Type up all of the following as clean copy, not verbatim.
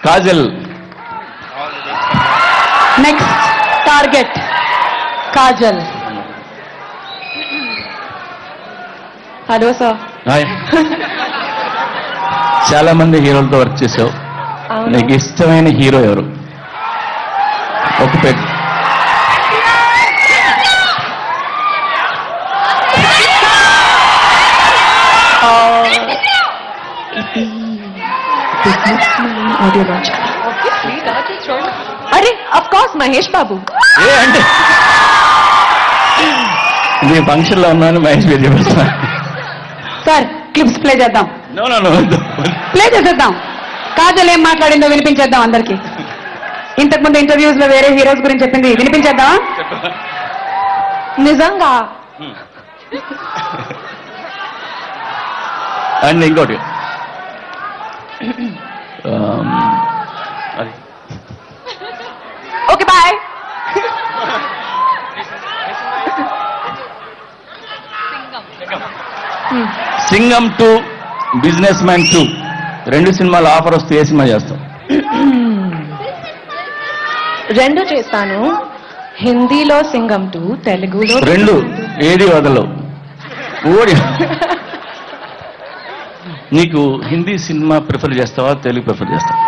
Kajal. Next target Kajal. Hello sir. Hi. చాలా మంది హీరోలతో వర్క్ చేసావు. నీకు ఇష్టమైన హీరో ఎవరు? ఒక పెట్. Audio launch. అరే అఫ్ కోర్స్ మహేష్ బాబు. ఏ అంటే నేను ఫంక్షన్ లో ఉన్నాను, మహేష్ బాబు చెప్తున్నా. సార్ క్లిప్స్ ప్లే చేద్దాం. నో నో నో, ప్లే చేసేద్దాం. కాజల్ ఏం మాట్లాడిందో వినిపించేద్దాం అందరికి. ఇంతకుముందు ఇంటర్వ్యూస్ లో వేరే హీరోస్ గురించి చెప్పింది వినిపించేద్దాం. నిజంగా. అండ్ ఇంకోటి అది okay bye. Singam 2, businessman 2 రెండు సినిమాలు ఆఫర్ వస్తే ఏ సినిమా చేస్తాం? రెండు చేస్తాను. హిందీలో సింగం 2, తెలుగులో రెండు. ఏది వదలవు. ఓడి. నీకు హిందీ సినిమా ప్రిఫర్ చేస్తావా, తెలుగు ప్రిఫర్ చేస్తావా?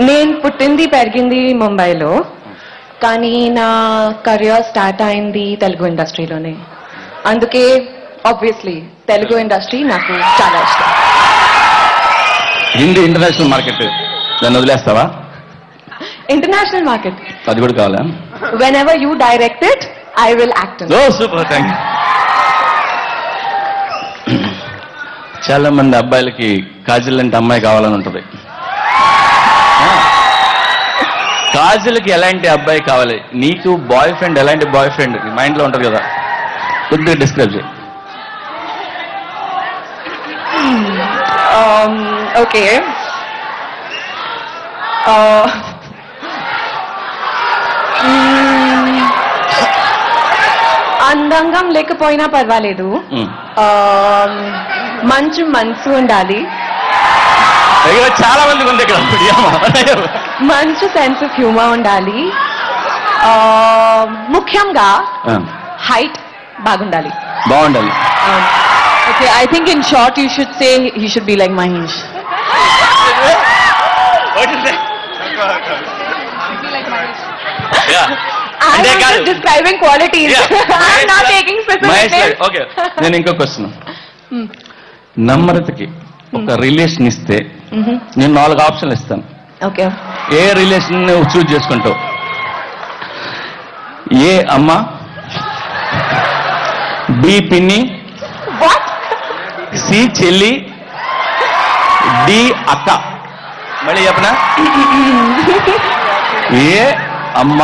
నేను పుట్టింది పెరిగింది ముంబైలో, కానీ నా కెరియర్ స్టార్ట్ అయింది తెలుగు ఇండస్ట్రీలోనే. అందుకే ఆబ్వియస్లీ తెలుగు ఇండస్ట్రీ నాకు చాలా ఇష్టం. హిందీ ఇంటర్నేషనల్ మార్కెట్, దాన్ని వదిలేస్తావా? ఇంటర్నేషనల్ మార్కెట్ అది కూడా కావాలా? Whenever you direct it I will act. Oh super, thank you. చాలా మంది అబ్బాయిలకి కాజల్ అంటే అమ్మాయి కావాలని ఉంటుంది. కాజల్కి ఎలాంటి అబ్బాయి కావాలి? నీకు బాయ్ ఫ్రెండ్ ఎలాంటి బాయ్ ఫ్రెండ్ మైండ్ లో ఉంటుంది కదా, కొద్దిగా డిస్క్రైబ్ చేయి. ఓకే, అందంగా లేకపోయినా పర్వాలేదు, మంచి మనసు ఉండాలి, చాలా మందికి ఉంది ఇక్కడ, మంచి సెన్స్ ఆఫ్ హ్యూమర్ ఉండాలి, ముఖ్యంగా హైట్ బాగుండాలి. బాగుండాలి. Okay, I think in short U should say he should be like Mahesh. Describing qualities, not taking specific. Okay, నేను ఇంకో క్వశ్చన్. నమ్రతకి ఒక రిలేషన్ ఇస్తే నేను 4 ఆప్షన్లు ఇస్తాను. ఓకే, ఏ రిలేషన్ చూజ్ చేసుకుంటావు? ఏ అమ్మ, బి పిన్ని, సి చెల్లి, డి అక్క. మళ్ళీ చెప్పనా? ఏ అమ్మ,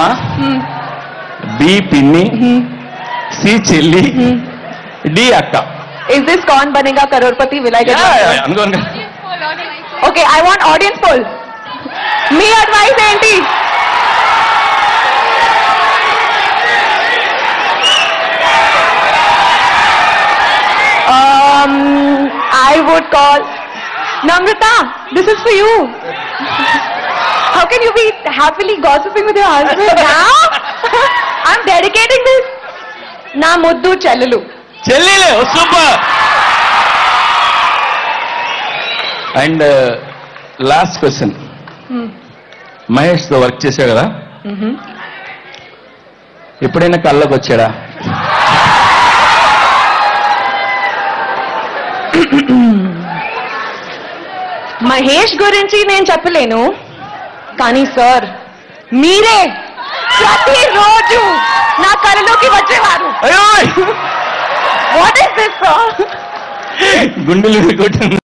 బి పిన్ని, సి చెల్లి, డి అక్క. Is this Kaun Banega Crorepati? Will I get అనుకోను. Okay, I want audience poll. Me advice ఏంటి? I would call Namrata. This is for you. How can you be happily gossiping with your husband now? I'm dedicating this. నా ముద్దు చెల్లెలు. చెల్లెలే, super. And last question. Mahesh తో work చేశావు కదా, ఎప్పుడైనా కళ్ళకు వచ్చాడా? మహేష్ గురించి నేను చెప్పలేను, కానీ సార్ మీరే ప్రతిరోజు నా కళ్ళలోకి వచ్చేవారు. అయ్యో, వాట్ ఇస్ దిస్ సార్? గుండెలు కొట్టింది.